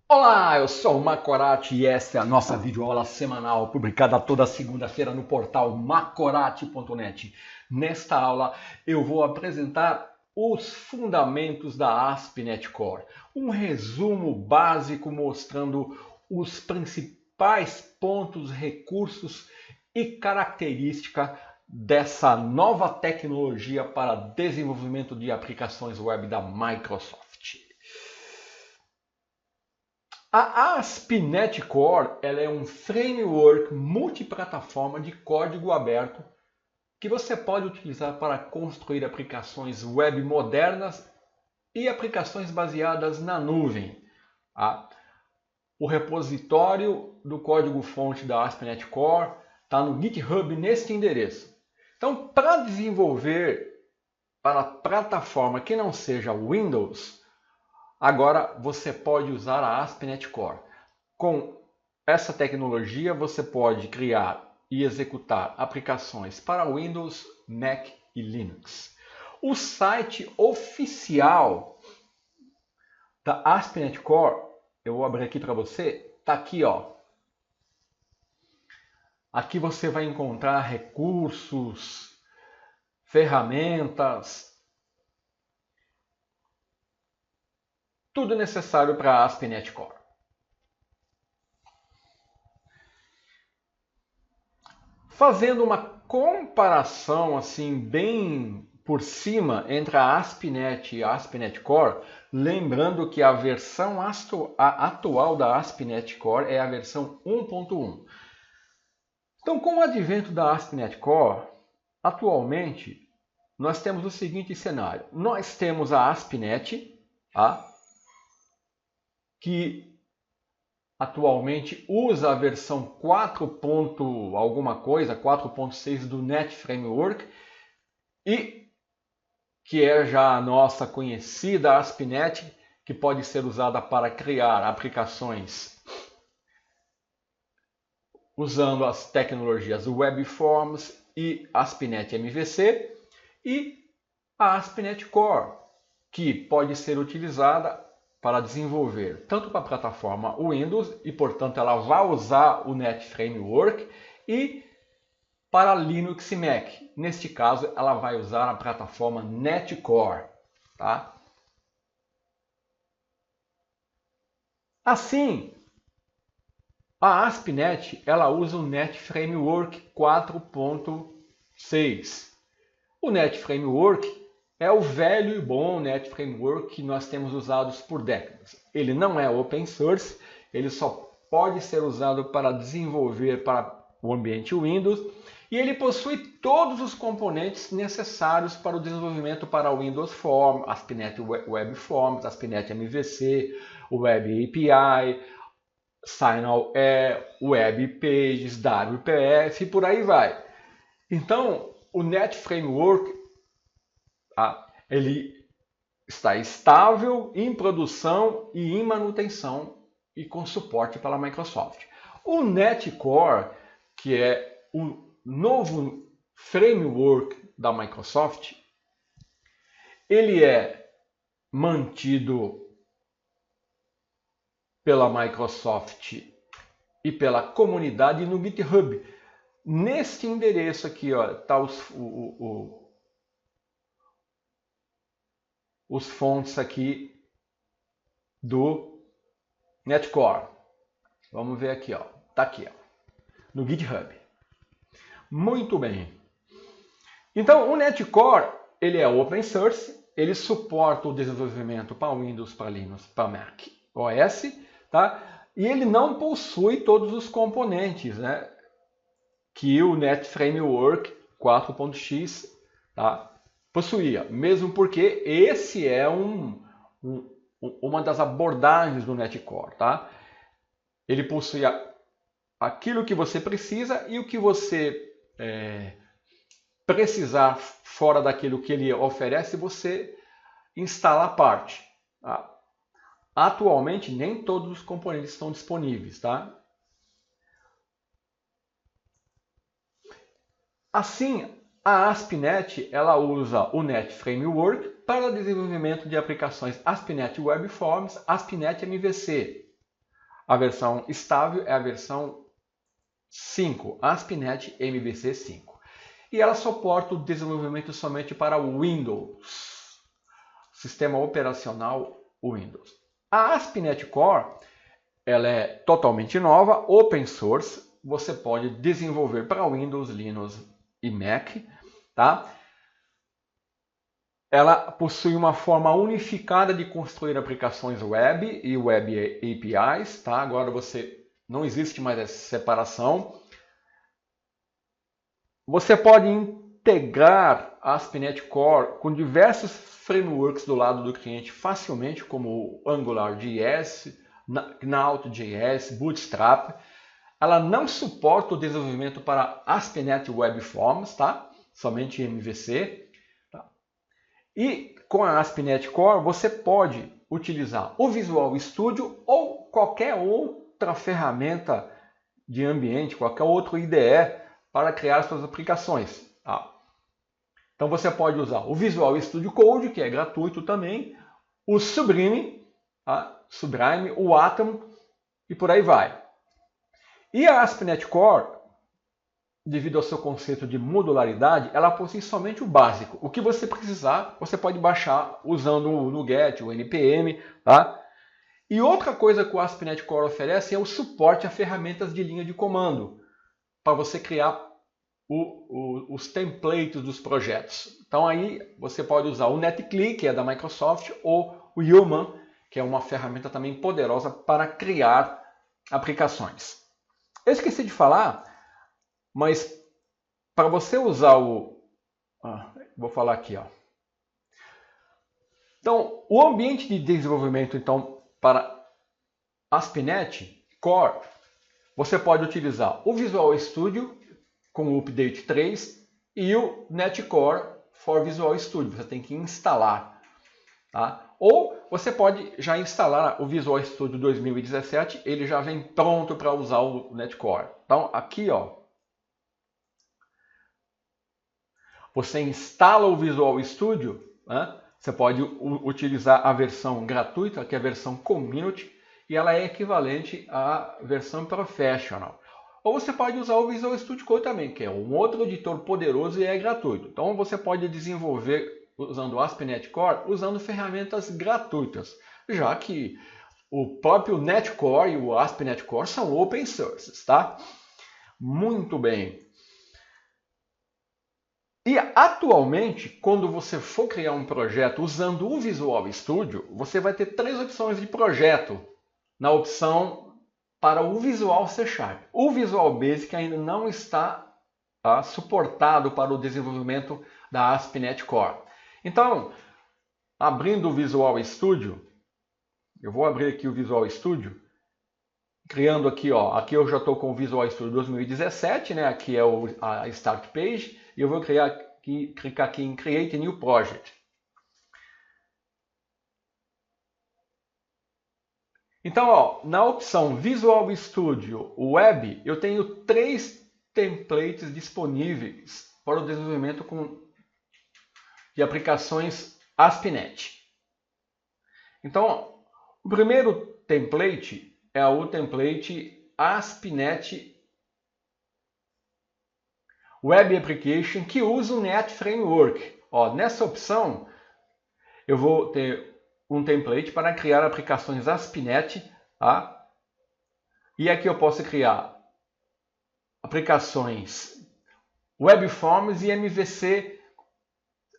Olá, eu sou o Macorati e esta é a nossa videoaula semanal publicada toda segunda-feira no portal macorati.net. Nesta aula eu vou apresentar os fundamentos da ASP.NET Core, um resumo básico mostrando os principais pontos, recursos e características dessa nova tecnologia para desenvolvimento de aplicações web da Microsoft. A ASP.NET Core ela é um framework multiplataforma de código aberto que você pode utilizar para construir aplicações web modernas e aplicações baseadas na nuvem. Tá? O repositório do código-fonte da ASP.NET Core está no GitHub neste endereço. Então, para desenvolver para a plataforma que não seja Windows, agora você pode usar a ASP.NET Core. Com essa tecnologia você pode criar e executar aplicações para Windows, Mac e Linux. O site oficial da ASP.NET Core, eu vou abrir aqui para você, está aqui, ó. Aqui você vai encontrar recursos, ferramentas, tudo necessário para a ASP.NET Core. Fazendo uma comparação assim bem por cima entre a ASP.NET e a ASP.NET Core, lembrando que a versão atual da ASP.NET Core é a versão 1.1. Então, com o advento da ASP.NET Core, atualmente nós temos o seguinte cenário. Nós temos a ASP.NET, tá? Que atualmente usa a versão 4. alguma coisa, 4.6 do Net Framework, e que é já a nossa conhecida ASP.NET, que pode ser usada para criar aplicações usando as tecnologias Web Forms e ASP.NET MVC, e a ASP.NET Core, que pode ser utilizada para desenvolver tanto para a plataforma Windows, e portanto ela vai usar o Net Framework, e para Linux e Mac. Neste caso, ela vai usar a plataforma .NET Core. Tá? Assim, a ASP.NET ela usa o Net Framework 4.6. O Net Framework é o velho e bom Net Framework que nós temos usado por décadas. Ele não é open source, ele só pode ser usado para desenvolver para o ambiente Windows, e ele possui todos os componentes necessários para o desenvolvimento para o Windows Form, ASP.NET Web Forms, ASP.NET MVC, Web API, Signal-E, Web Pages, WPF e por aí vai. Então, o Net Framework ele está estável, em produção e em manutenção e com suporte pela Microsoft. O .NET Core, que é o novo framework da Microsoft, ele é mantido pela Microsoft e pela comunidade no GitHub. Neste endereço aqui está os fontes aqui do .NET Core. Vamos ver aqui, ó. Tá aqui, ó, no GitHub. Muito bem. Então, o .NET Core, ele é open source, ele suporta o desenvolvimento para Windows, para Linux, para Mac OS, tá? E ele não possui todos os componentes, né, que o Net Framework 4.x, tá, possuía, mesmo porque esse é uma das abordagens do .NET Core. Tá? Ele possui aquilo que você precisa, e o que você precisar fora daquilo que ele oferece, você instala a parte. Tá? Atualmente, nem todos os componentes estão disponíveis. Tá? Assim, a ASP.NET ela usa o Net Framework para o desenvolvimento de aplicações ASP.NET Web Forms, ASP.NET MVC. A versão estável é a versão 5, ASP.NET MVC 5. E ela suporta o desenvolvimento somente para o Windows, sistema operacional Windows. A ASP.NET Core ela é totalmente nova, open source, você pode desenvolver para Windows, Linux e Mac, tá? Ela possui uma forma unificada de construir aplicações web e web APIs, tá? Agora não existe mais essa separação. Você pode integrar a ASP.NET Core com diversos frameworks do lado do cliente facilmente, como o AngularJS, Node.js, Bootstrap. Ela não suporta o desenvolvimento para ASP.NET Web Forms, tá? Somente MVC. Tá? E com a ASP.NET Core você pode utilizar o Visual Studio ou qualquer outra ferramenta de ambiente, qualquer outro IDE para criar suas aplicações. Tá? Então você pode usar o Visual Studio Code, que é gratuito também, o Sublime, o Atom e por aí vai. E a ASP.NET Core, devido ao seu conceito de modularidade, ela possui somente o básico. O que você precisar, você pode baixar usando o NuGet, o NPM. Tá? E outra coisa que o ASP.NET Core oferece é o suporte a ferramentas de linha de comando, para você criar os templates dos projetos. Então aí você pode usar o NetCli, que é da Microsoft, ou o Human, que é uma ferramenta também poderosa para criar aplicações. Eu esqueci de falar, mas para você usar vou falar aqui, ó. Então, o ambiente de desenvolvimento para ASP.NET Core, você pode utilizar o Visual Studio com o Update 3 e o NetCore for Visual Studio. Você tem que instalar. Tá? Ou você pode já instalar o Visual Studio 2017, ele já vem pronto para usar o NetCore. Então, aqui, ó, você instala o Visual Studio, né? Você pode utilizar a versão gratuita, que é a versão Community, e ela é equivalente à versão Professional. Ou você pode usar o Visual Studio Code também, que é um outro editor poderoso e é gratuito. Então você pode desenvolver usando o ASP.NET Core, usando ferramentas gratuitas, já que o próprio NetCore e o ASP.NET Core são open sources, tá? Muito bem. E atualmente, quando você for criar um projeto usando o Visual Studio, você vai ter 3 opções de projeto na opção para o Visual C#. O Visual Basic ainda não está suportado para o desenvolvimento da ASP.NET Core. Então, abrindo o Visual Studio, eu vou abrir aqui o Visual Studio, criando aqui, ó, aqui eu já estou com o Visual Studio 2017, né? Aqui é a Start Page, e eu vou clicar aqui em Create a New Project. Então, ó, na opção Visual Studio Web, eu tenho 3 templates disponíveis para o desenvolvimento de aplicações ASP.NET. Então, ó, o primeiro template é o template ASP.NET Web Application, que usa o Net Framework. Ó, nessa opção, eu vou ter um template para criar aplicações ASP.NET, tá? E aqui eu posso criar aplicações Web Forms e MVC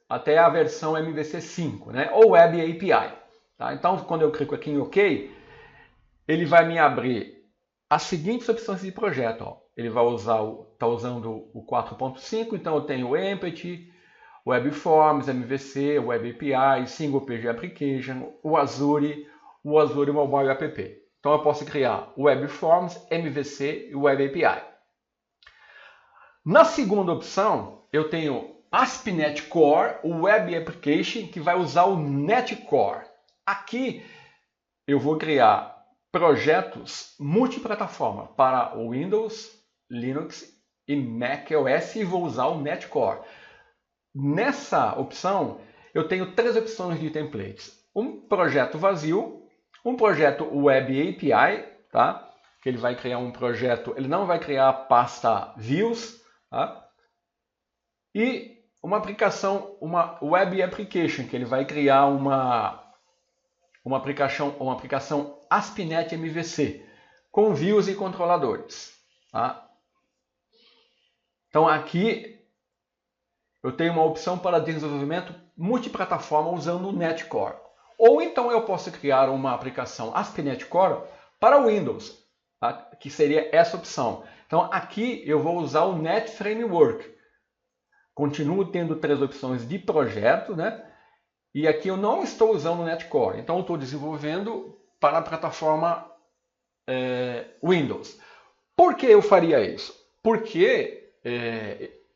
até a versão MVC 5, né? Ou Web API. Tá? Então, quando eu clico aqui em OK, ele vai me abrir as seguintes opções de projeto. Ó. Ele vai está usando o 4.5, então eu tenho o Empathy, Web Forms, MVC, Web API, Single Page Application, o Azure Mobile App. Então eu posso criar Web Forms, MVC e Web API. Na segunda opção, eu tenho ASP.NET Core, o Web Application, que vai usar o NetCore. Aqui eu vou criar projetos multiplataforma para o Windows, Linux e macOS e vou usar o NetCore. Nessa opção, eu tenho 3 opções de templates. Um projeto vazio, um projeto Web API, tá? Que ele vai criar um projeto, ele não vai criar a pasta views, tá? E uma aplicação, uma web application, que ele vai criar uma aplicação ASP.NET MVC com views e controladores, tá? Então aqui eu tenho uma opção para desenvolvimento multiplataforma usando o NET Core. Ou então eu posso criar uma aplicação ASP.NET Core para Windows, tá? Que seria essa opção. Então aqui eu vou usar o NET Framework. Continuo tendo 3 opções de projeto, né? E aqui eu não estou usando o NET Core. Então eu estou desenvolvendo para a plataforma Windows. Por que eu faria isso? Porque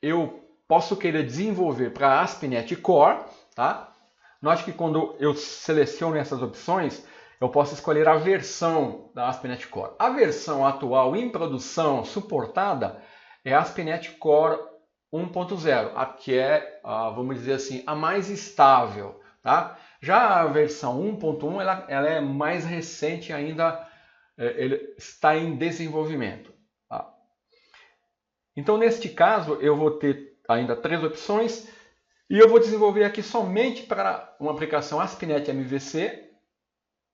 eu posso querer desenvolver para ASP.NET Core, tá? Note que quando eu seleciono essas opções, eu posso escolher a versão da ASP.NET Core. A versão atual em produção suportada é a ASP.NET Core 1.0, a que é, vamos dizer assim, a mais estável, tá? Já a versão 1.1 ela é mais recente ainda, ele está em desenvolvimento. Tá? Então, neste caso, eu vou ter ainda 3 opções e eu vou desenvolver aqui somente para uma aplicação ASP.NET MVC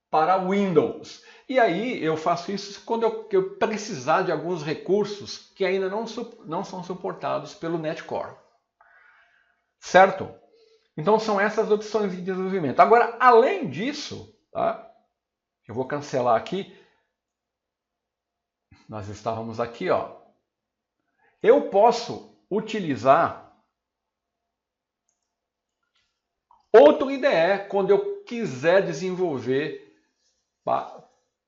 para Windows. E aí eu faço isso quando eu precisar de alguns recursos que ainda não são suportados pelo NET Core. Certo? Então são essas opções de desenvolvimento. Agora, além disso, tá? Eu vou cancelar aqui. Nós estávamos aqui, ó. Eu posso utilizar outro IDE quando eu quiser desenvolver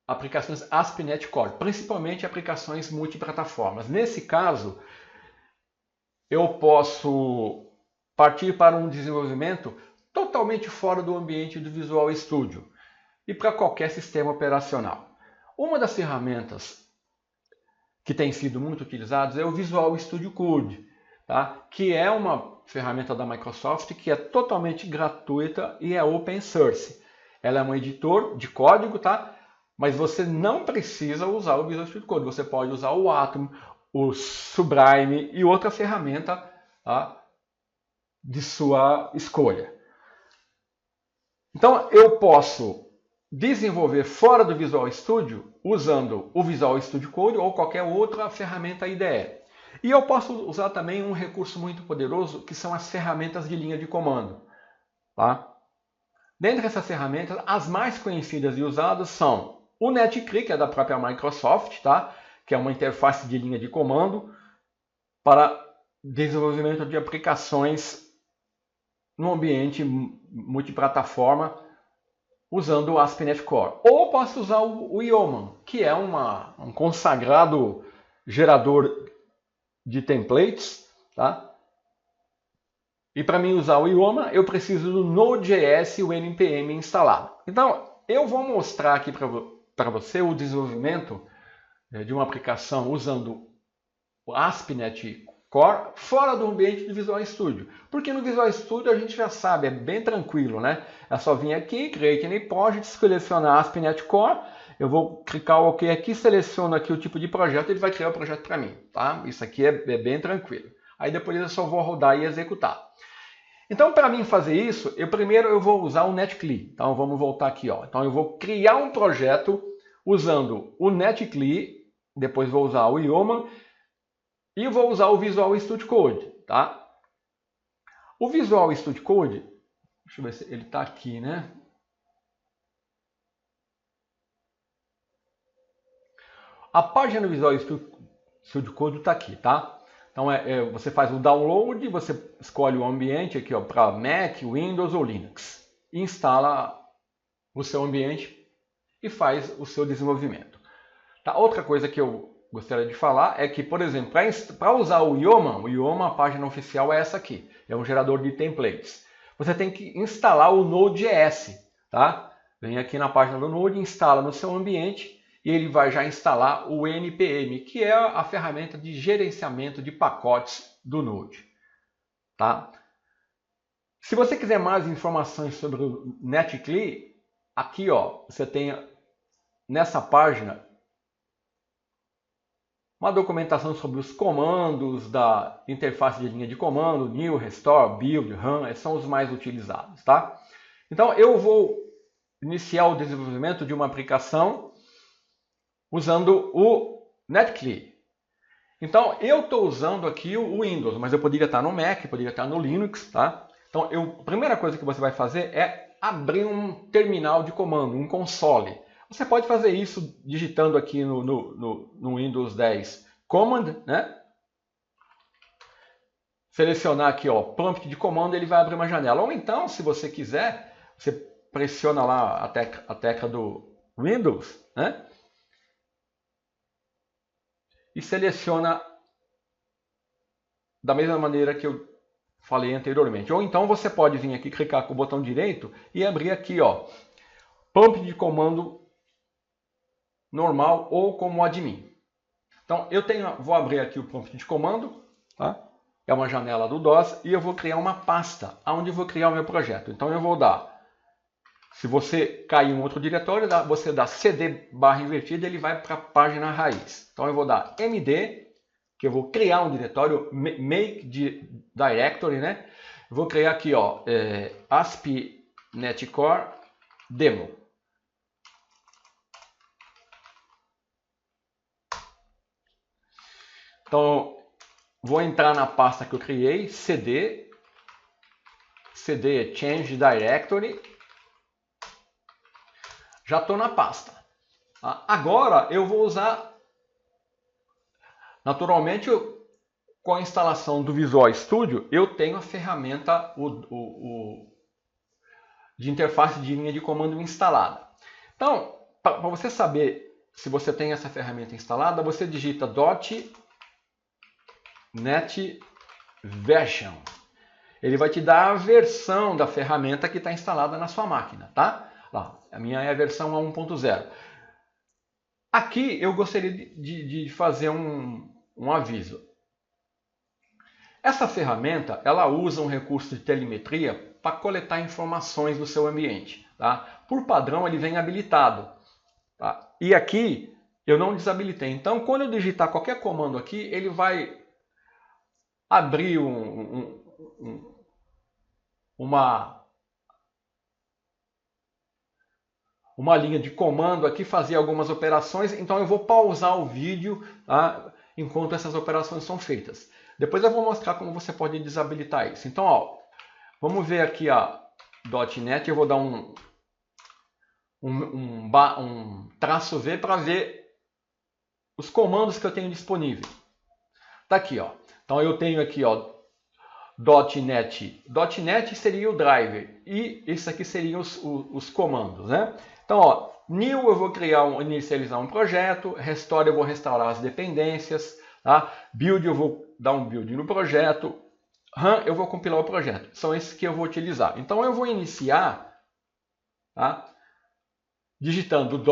aplicações ASP.NET Core, principalmente aplicações multiplataformas. Nesse caso, eu posso partir para um desenvolvimento totalmente fora do ambiente do Visual Studio e para qualquer sistema operacional. Uma das ferramentas que tem sido muito utilizadas é o Visual Studio Code, tá? Que é uma ferramenta da Microsoft que é totalmente gratuita e é open source. Ela é um editor de código, tá? Mas você não precisa usar o Visual Studio Code. Você pode usar o Atom, o Sublime e outra ferramenta, tá? De sua escolha. Então eu posso desenvolver fora do Visual Studio usando o Visual Studio Code ou qualquer outra ferramenta IDE. E eu posso usar também um recurso muito poderoso que são as ferramentas de linha de comando, tá? Dentre essas ferramentas, as mais conhecidas e usadas são o NetCli, que é da própria Microsoft, tá? Que é uma interface de linha de comando para desenvolvimento de aplicações no ambiente multiplataforma usando o ASP.NET Core. Ou posso usar o Yeoman, que é um consagrado gerador de templates, tá? E para mim usar o Yeoman, eu preciso do Node.js e o npm instalado. Então, eu vou mostrar aqui para você o desenvolvimento de uma aplicação usando o ASP.NET Core fora do ambiente do Visual Studio. Porque no Visual Studio a gente já sabe, é bem tranquilo, né? É só vir aqui, Create New Project, selecionar ASP.NET Core, eu vou clicar o OK aqui, seleciono aqui o tipo de projeto, ele vai criar o projeto para mim, tá? Isso aqui é bem tranquilo. Aí depois eu só vou rodar e executar. Então, para mim fazer isso, primeiro eu vou usar o NetCli. Então, vamos voltar aqui, ó. Então, eu vou criar um projeto usando o NetCli, depois vou usar o Yeoman e vou usar o Visual Studio Code, tá? O Visual Studio Code, deixa eu ver se ele está aqui, né? A página do Visual Studio Code está aqui, tá? Então, você faz o download, você escolhe o ambiente aqui para Mac, Windows ou Linux. E instala o seu ambiente e faz o seu desenvolvimento. Tá? Outra coisa que eu gostaria de falar é que, por exemplo, para usar o Yeoman, a página oficial é essa aqui. É um gerador de templates. Você tem que instalar o Node.js. Tá? Vem aqui na página do Node, instala no seu ambiente. E ele vai já instalar o npm, que é a ferramenta de gerenciamento de pacotes do Node. Tá? Se você quiser mais informações sobre o NetCli, aqui ó, você tem nessa página uma documentação sobre os comandos da interface de linha de comando, new, restore, build, run, são os mais utilizados, tá? Então eu vou iniciar o desenvolvimento de uma aplicação usando o Netcli. Então eu estou usando aqui o Windows, mas eu poderia estar no Mac, poderia estar no Linux, tá? Então a primeira coisa que você vai fazer é abrir um terminal de comando, um console. Você pode fazer isso digitando aqui no Windows 10 Command, né? Selecionar aqui, ó, prompt de comando, ele vai abrir uma janela. Ou então, se você quiser, você pressiona lá a tecla do Windows, né? E seleciona da mesma maneira que eu falei anteriormente. Ou então você pode vir aqui, clicar com o botão direito e abrir aqui, ó, prompt de comando normal ou como admin. Então vou abrir aqui o prompt de comando, tá? É uma janela do DOS e eu vou criar uma pasta onde eu vou criar o meu projeto. Então eu vou dar, se você cair em um outro diretório, você dá cd barra invertida, ele vai para a página raiz. Então eu vou dar md, que eu vou criar um diretório, make directory, né? Eu vou criar aqui, ó, ASP.NET Core demo. Então, vou entrar na pasta que eu criei, cd change directory. Já estou na pasta. Agora eu vou usar, naturalmente, com a instalação do Visual Studio, eu tenho a ferramenta de interface de linha de comando instalada. Então, para você saber se você tem essa ferramenta instalada, você digita .NET Version. Ele vai te dar a versão da ferramenta que está instalada na sua máquina, tá? Lá, a minha é a versão 1.0. Aqui eu gostaria de fazer um aviso. Essa ferramenta, ela usa um recurso de telemetria para coletar informações do seu ambiente, tá? Por padrão ele vem habilitado, tá? E aqui eu não desabilitei. Então quando eu digitar qualquer comando aqui, ele vai abrir uma linha de comando aqui, fazer algumas operações. Então eu vou pausar o vídeo, tá, enquanto essas operações são feitas. Depois eu vou mostrar como você pode desabilitar isso. Então, ó, vamos ver aqui a .NET. Eu vou dar um traço V para ver os comandos que eu tenho disponível. Tá aqui, ó. Então eu tenho aqui, ó, .NET. .NET seria o driver e isso aqui seriam os comandos, né? Então, ó, new eu vou inicializar um projeto, restore eu vou restaurar as dependências, tá? Build eu vou dar um build no projeto, run eu vou compilar o projeto. São esses que eu vou utilizar. Então eu vou iniciar, tá, digitando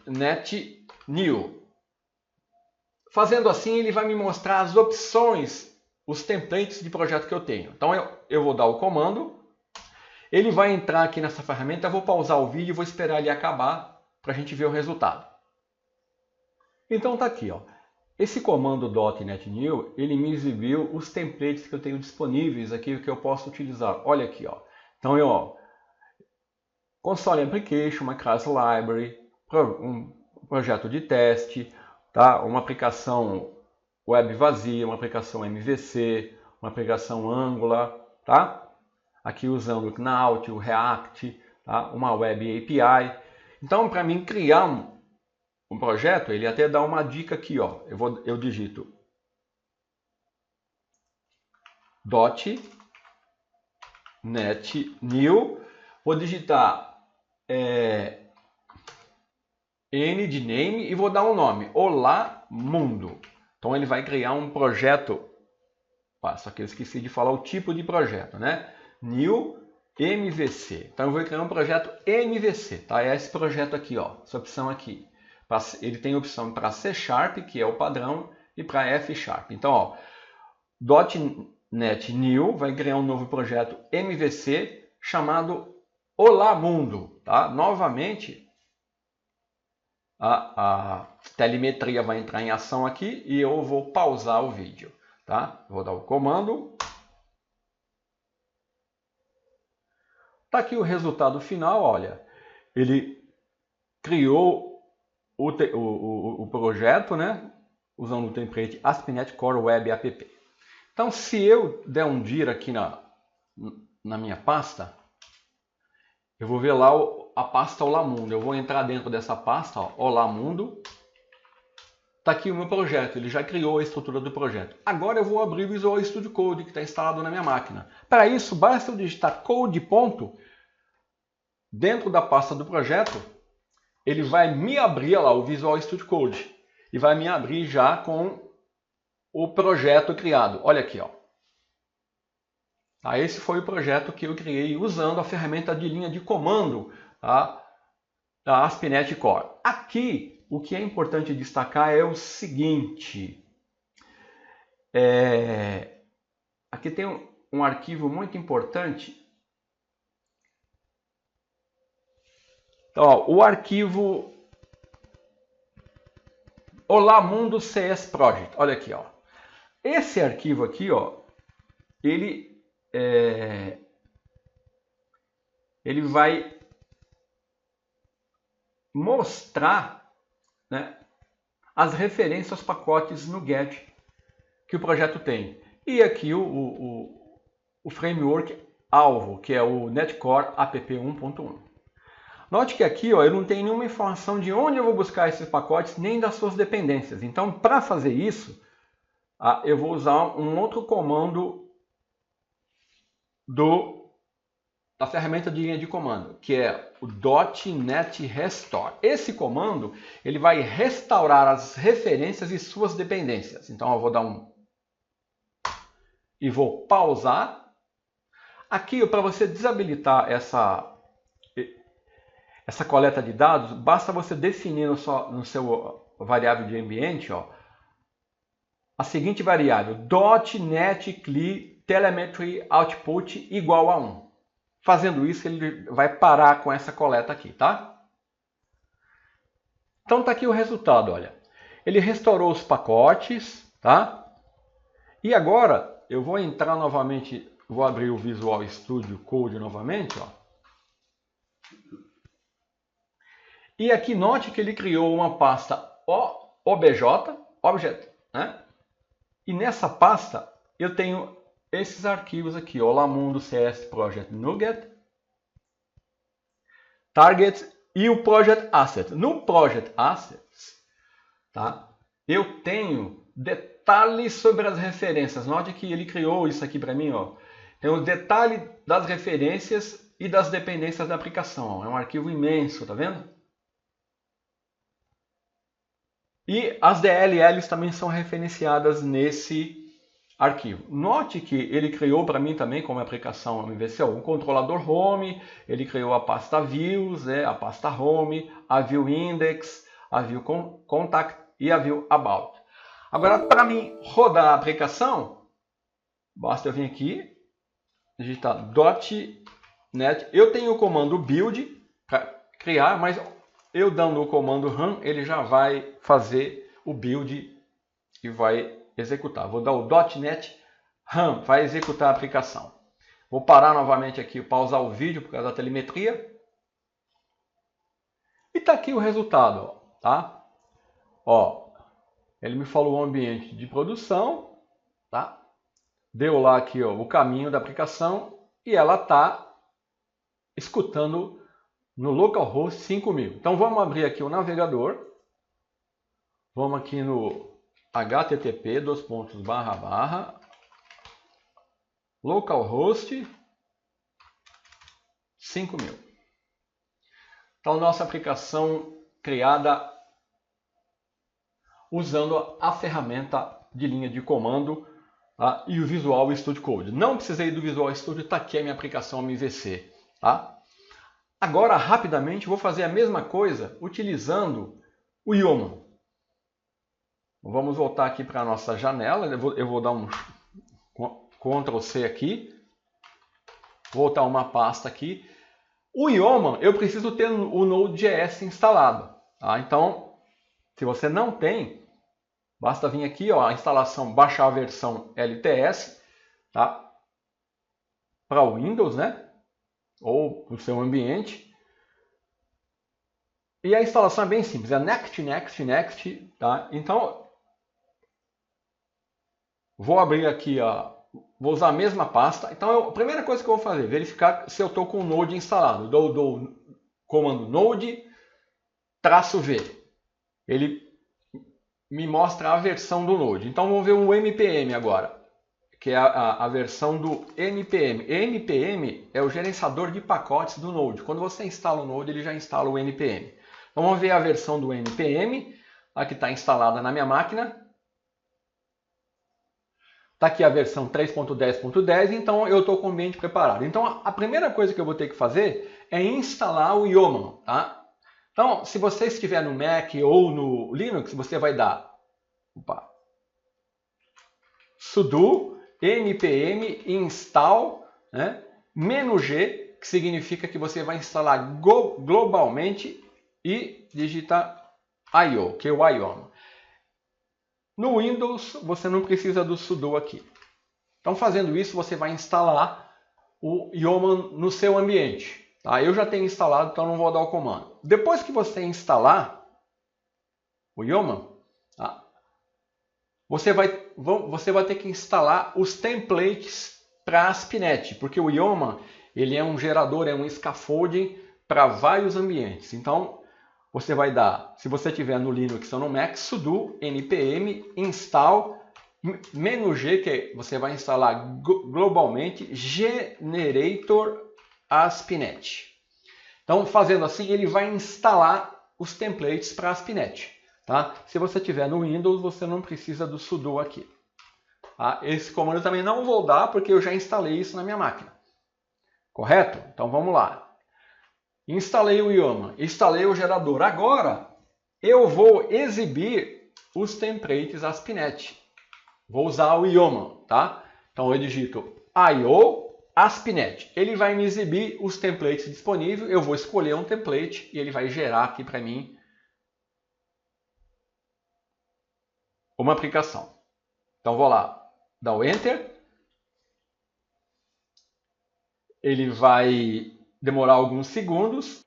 .NET new. Fazendo assim, ele vai me mostrar as opções, os templates de projeto que eu tenho. Então eu vou dar o comando, ele vai entrar aqui nessa ferramenta, eu vou pausar o vídeo e vou esperar ele acabar para a gente ver o resultado. Então tá aqui, ó. Esse comando .NET New, ele me exibiu os templates que eu tenho disponíveis aqui que eu posso utilizar. Olha aqui, ó. Então ó, Console Application, uma classe library, um projeto de teste, tá? Uma aplicação web vazia, uma aplicação MVC, uma aplicação Angular, tá? Aqui usando o Knaut, o React, tá? Uma web API. Então, para mim criar um projeto, ele até dá uma dica aqui, ó. Eu digito .NET New, vou digitar N de name e vou dar um nome, Olá Mundo. Então ele vai criar um projeto, só que eu esqueci de falar o tipo de projeto, né? New MVC. Então eu vou criar um projeto MVC, tá? É esse projeto aqui, ó, essa opção aqui. Ele tem opção para C#, que é o padrão, e para F#. Então, ó, .NET New vai criar um novo projeto MVC chamado Olá Mundo, tá? Novamente, a telemetria vai entrar em ação aqui e eu vou pausar o vídeo, tá? Vou dar o comando. Tá aqui o resultado final, olha. Ele criou o projeto, né? Usando o template ASP.NET Core Web App. Então, se eu der um dir aqui na minha pasta, eu vou ver lá a pasta Olá Mundo. Eu vou entrar dentro dessa pasta, ó, Olá Mundo. Está aqui o meu projeto, ele já criou a estrutura do projeto. Agora eu vou abrir o Visual Studio Code que está instalado na minha máquina. Para isso, basta eu digitar code ponto dentro da pasta do projeto, ele vai me abrir lá o Visual Studio Code e vai me abrir já com o projeto criado. Olha aqui, ó. Tá, esse foi o projeto que eu criei usando a ferramenta de linha de comando, tá, da ASP.NET Core. Aqui, o que é importante destacar é o seguinte. Aqui tem um arquivo muito importante. Então, ó, o arquivo Olá Mundo CS Project. Olha aqui, ó. Esse arquivo aqui, ó, ele vai mostrar, né, as referências aos pacotes NuGet que o projeto tem. E aqui o framework alvo, que é o Netcore app 1.1. Note que aqui, ó, eu não tenho nenhuma informação de onde eu vou buscar esses pacotes, nem das suas dependências. Então, para fazer isso, eu vou usar um outro comando da ferramenta de linha de comando, que é o .NET Restore. Esse comando ele vai restaurar as referências e suas dependências. Então eu vou dar e vou pausar. Aqui, para você desabilitar essa coleta de dados, basta você definir no seu variável de ambiente, ó, a seguinte variável, .NET CLI telemetry output igual a 1. Fazendo isso, ele vai parar com essa coleta aqui, tá? Então tá aqui o resultado, olha. Ele restaurou os pacotes, tá? E agora eu vou entrar novamente, vou abrir o Visual Studio Code novamente, ó. E aqui note que ele criou uma pasta Object, né? E nessa pasta eu tenho esses arquivos aqui, Olá Mundo CS Project NuGet, Target e o Project Asset. No Project Assets, tá? Eu tenho detalhes sobre as referências. Note que ele criou isso aqui para mim, ó. Tem o detalhe das referências e das dependências da aplicação. Ó. É um arquivo imenso, tá vendo? E as DLLs também são referenciadas nesse arquivo. Note que ele criou para mim também, como aplicação MVC, um controlador home, ele criou a pasta views, né, a pasta home, a view index, a view contact e a view about. Agora, para mim rodar a aplicação, basta eu vir aqui, digitar .NET. Eu tenho o comando build para criar, mas eu dando o comando run, ele já vai fazer o build e vai executar. Vou dar o .NET run, vai executar a aplicação. Vou parar novamente aqui, pausar o vídeo por causa da telemetria. E está aqui o resultado, ó, tá? Ó, ele me falou o ambiente de produção, tá? Deu lá aqui, ó, o caminho da aplicação e ela está escutando no localhost 5000. Então vamos abrir aqui o navegador. Vamos aqui no http:// localhost 5000. Então nossa aplicação criada usando a ferramenta de linha de comando, tá? E o Visual Studio Code. Não precisei do Visual Studio, está aqui a minha aplicação MVC. Tá? Agora, rapidamente, vou fazer a mesma coisa utilizando o Yeoman. Vamos voltar aqui para a nossa janela. Eu vou dar um Ctrl C aqui. Voltar uma pasta aqui. O Yeoman, eu preciso ter o Node.js instalado. Tá? Então, Se você não tem, basta vir aqui, ó, a instalação, baixar a versão LTS, tá? Para o Windows, né? Ou para o seu ambiente. E a instalação é bem simples, é next, next, next, tá? Então, vou abrir aqui, ó, vou usar a mesma pasta. Então, a primeira coisa que eu vou fazer, verificar se eu estou com o Node instalado. Dou comando Node -V. Ele me mostra a versão do Node. Então, vamos ver o NPM agora, que é a versão do NPM. NPM é o gerenciador de pacotes do Node. Quando você instala o Node, ele já instala o NPM. Então, vamos ver a versão do NPM, a que está instalada na minha máquina. Está aqui a versão 3.10.10, então eu estou com o ambiente preparado. Então, a primeira coisa que eu vou ter que fazer é instalar o Yeoman, tá? Então, se você estiver no Mac ou no Linux, você vai dar sudo npm install, né, -G, que significa que você vai instalar globalmente, e digita IO, que é o Yeoman. No Windows, você não precisa do sudo aqui. Então, fazendo isso, você vai instalar o Yeoman no seu ambiente. Tá? Eu já tenho instalado, então não vou dar o comando. Depois que você instalar o Yeoman, tá? você vai ter que instalar os templates para ASP.NET, porque o Yeoman ele é um gerador, é um scaffolding para vários ambientes. Então, você vai dar, se você tiver no Linux ou no Mac, sudo npm install -G, que você vai instalar globalmente, generator ASP.NET. Então, fazendo assim, ele vai instalar os templates para ASP.NET. Tá? Se você tiver no Windows, você não precisa do sudo aqui. Tá? Esse comando eu também não vou dar, porque eu já instalei isso na minha máquina. Correto? Então, vamos lá. Instalei o Yeoman, instalei o gerador. Agora, eu vou exibir os templates ASP.NET. Vou usar o Yeoman, tá? Então, eu digito IO ASP.NET. Ele vai me exibir os templates disponíveis. Eu vou escolher um template e ele vai gerar aqui para mim uma aplicação. Então, vou lá, dar o Enter. Ele vai demorar alguns segundos.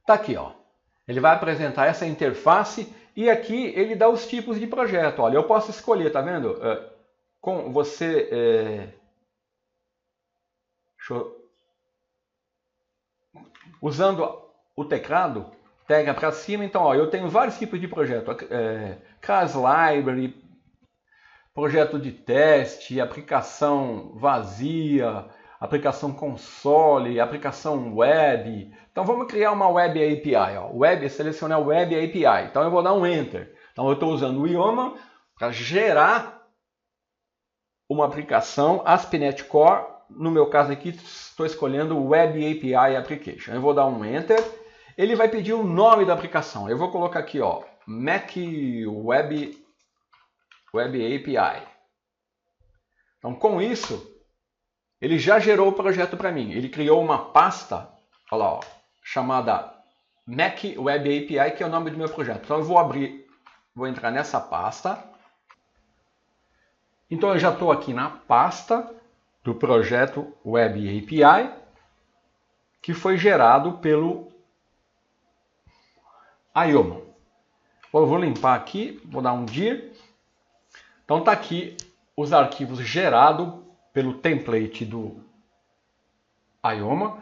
Tá aqui, ó. Ele vai apresentar essa interface e aqui ele dá os tipos de projeto. Olha, eu posso escolher, tá vendo? Com você usando o teclado, pega para cima. Então, ó, eu tenho vários tipos de projeto. Class Library, projeto de teste, aplicação vazia, aplicação console, aplicação web. Então vamos criar uma web API. Ó. Selecionar web API. Então eu vou dar um Enter. Então eu estou usando o Yeoman para gerar uma aplicação ASP.NET Core. No meu caso aqui, estou escolhendo Web API Application. Eu vou dar um Enter. Ele vai pedir o nome da aplicação. Eu vou colocar aqui, ó, Mac Web API. Então com isso, ele já gerou o projeto para mim. Ele criou uma pasta, olha lá, ó, chamada Mac Web API, que é o nome do meu projeto. Então eu vou abrir, vou entrar nessa pasta. Então eu já estou aqui na pasta do projeto Web API, que foi gerado pelo Yeoman. Eu vou limpar aqui, vou dar um dir. Então está aqui os arquivos gerados pelo template do Yeoman.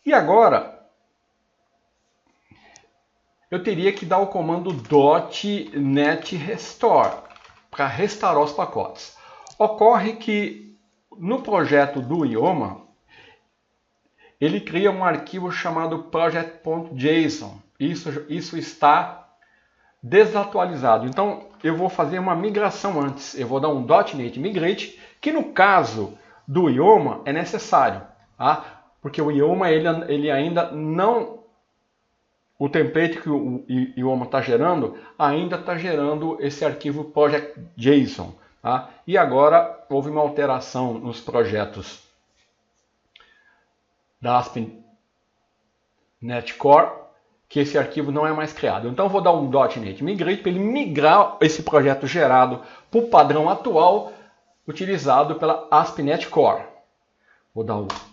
E agora eu teria que dar o comando .NET Restore para restaurar os pacotes. Ocorre que no projeto do Yeoman ele cria um arquivo chamado project.json. Isso está desatualizado. Então eu vou fazer uma migração antes. Eu vou dar um .NET Migrate, que no caso do Yeoman é necessário, tá? Porque o Yeoman ele ainda não, o template que o Yeoman está gerando ainda está gerando esse arquivo project.json, tá? E agora houve uma alteração nos projetos da ASP.NET Core que esse arquivo não é mais criado. Então eu vou dar um .NET Migrate para ele migrar esse projeto gerado para o padrão atual utilizado pela ASP.NET Core. Vou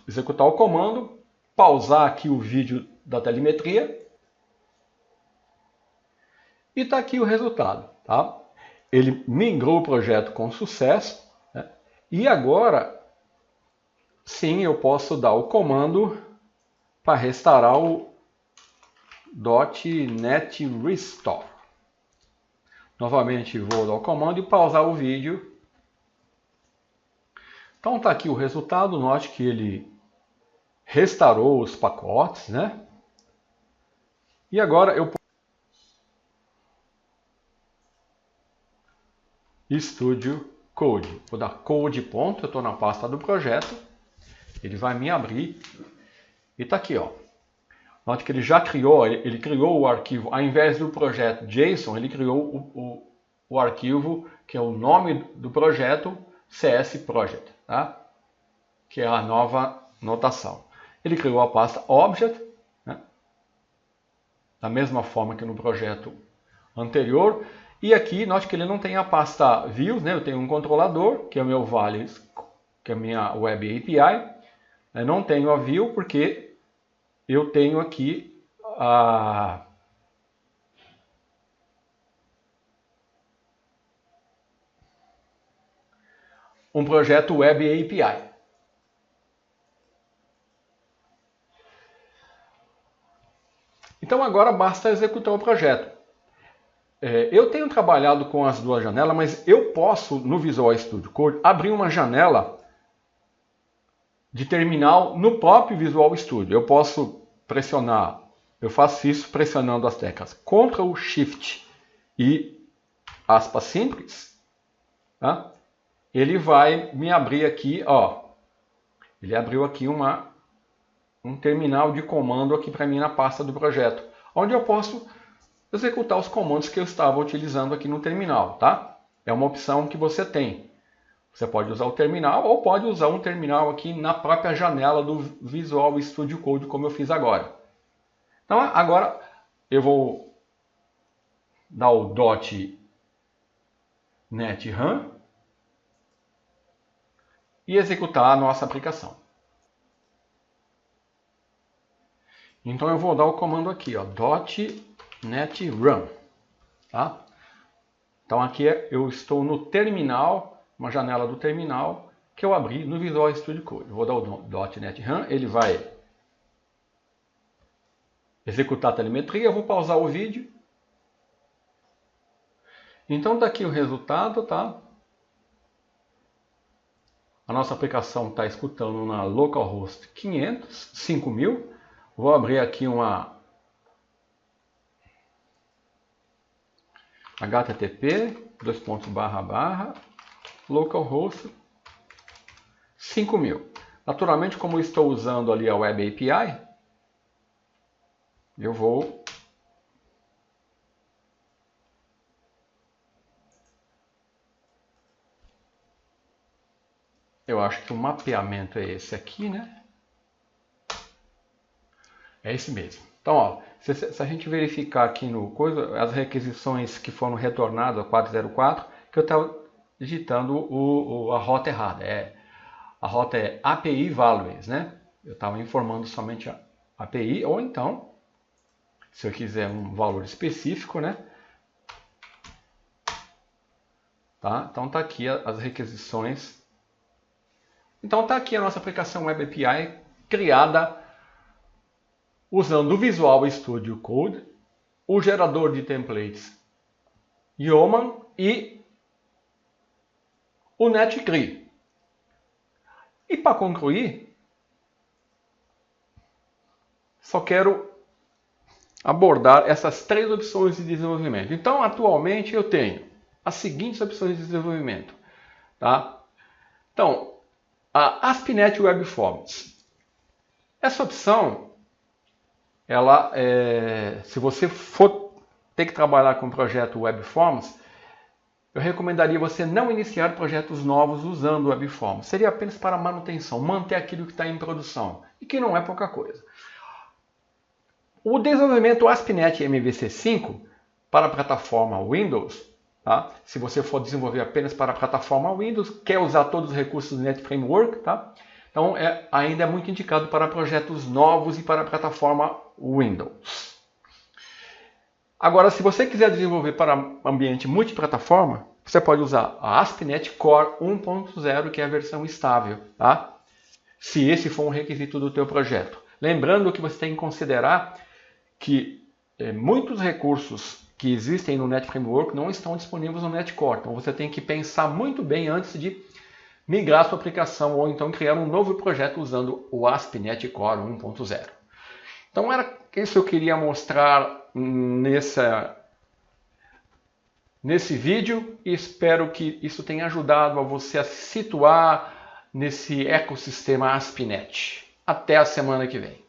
executar o comando, pausar aqui o vídeo da telemetria e está aqui o resultado. Tá? Ele migrou o projeto com sucesso, né? E agora sim eu posso dar o comando para restaurar o .NET Restore. Novamente vou dar o comando e pausar o vídeo. Então está aqui o resultado. Note que ele restaurou os pacotes, né? E agora eu Studio Code. Vou dar code ponto, eu estou na pasta do projeto. Ele vai me abrir e está aqui, ó. Note que ele já criou, ele criou o arquivo, ao invés do projeto JSON, ele criou o arquivo que é o nome do projeto, CS Project, tá? Que é a nova notação. Ele criou a pasta Object, né? Da mesma forma que no projeto anterior. E aqui, note que ele não tem a pasta Views, né? Eu tenho um controlador, que é o meu Values, que é a minha Web API. Eu não tenho a View porque eu tenho aqui um projeto Web API. Então agora basta executar o projeto. Eu tenho trabalhado com as duas janelas, mas eu posso, no Visual Studio Code, abrir uma janela de terminal no próprio Visual Studio. Eu posso pressionar, eu faço isso pressionando as teclas Ctrl, Shift e aspas simples. Tá? Ele vai me abrir aqui, ó. Ele abriu aqui um terminal de comando aqui para mim na pasta do projeto, onde eu posso executar os comandos que eu estava utilizando aqui no terminal, tá? É uma opção que você tem. Você pode usar o terminal ou pode usar um terminal aqui na própria janela do Visual Studio Code, como eu fiz agora. Então, agora eu vou dar o .NET Run e executar a nossa aplicação. Então eu vou dar o comando aqui, ó, .NET Run, tá? Então aqui eu estou no terminal, uma janela do terminal que eu abri no Visual Studio Code. Eu vou dar o .NET Run, ele vai executar a telemetria, eu vou pausar o vídeo. Então está aqui o resultado, tá? A nossa aplicação está escutando na localhost 5000. Vou abrir aqui uma http://localhost 5000. Naturalmente, como eu estou usando ali a Web API, eu acho que o mapeamento é esse aqui, né? É esse mesmo. Então, ó, se a gente verificar aqui no coisa, as requisições que foram retornadas ao 404, que eu estava digitando a rota errada. A rota é API Values, né? Eu estava informando somente a API, ou então, se eu quiser um valor específico, né? Tá? Então tá aqui as requisições. Então tá aqui a nossa aplicação Web API criada usando o Visual Studio Code, o gerador de templates Yeoman e o NetGree. E para concluir, só quero abordar essas três opções de desenvolvimento. Então, atualmente eu tenho as seguintes opções de desenvolvimento. Tá? Então, a ASP.NET Web Forms. Essa opção, se você for ter que trabalhar com o projeto Web Forms, eu recomendaria você não iniciar projetos novos usando Web Forms. Seria apenas para manutenção, manter aquilo que está em produção, e que não é pouca coisa. O desenvolvimento ASP.NET MVC5 para a plataforma Windows, tá? Se você for desenvolver apenas para a plataforma Windows, quer usar todos os recursos do .NET Framework, tá? Então ainda é muito indicado para projetos novos e para a plataforma Windows. Agora, se você quiser desenvolver para ambiente multiplataforma, você pode usar a ASP.NET Core 1.0, que é a versão estável, tá? Se esse for um requisito do teu projeto. Lembrando que você tem que considerar que muitos recursos que existem no .NET Framework não estão disponíveis no .NET Core. Então você tem que pensar muito bem antes de migrar sua aplicação ou então criar um novo projeto usando o ASP.NET Core 1.0. Então era isso que eu queria mostrar nesse vídeo e espero que isso tenha ajudado a você a se situar nesse ecossistema ASP.NET. Até a semana que vem.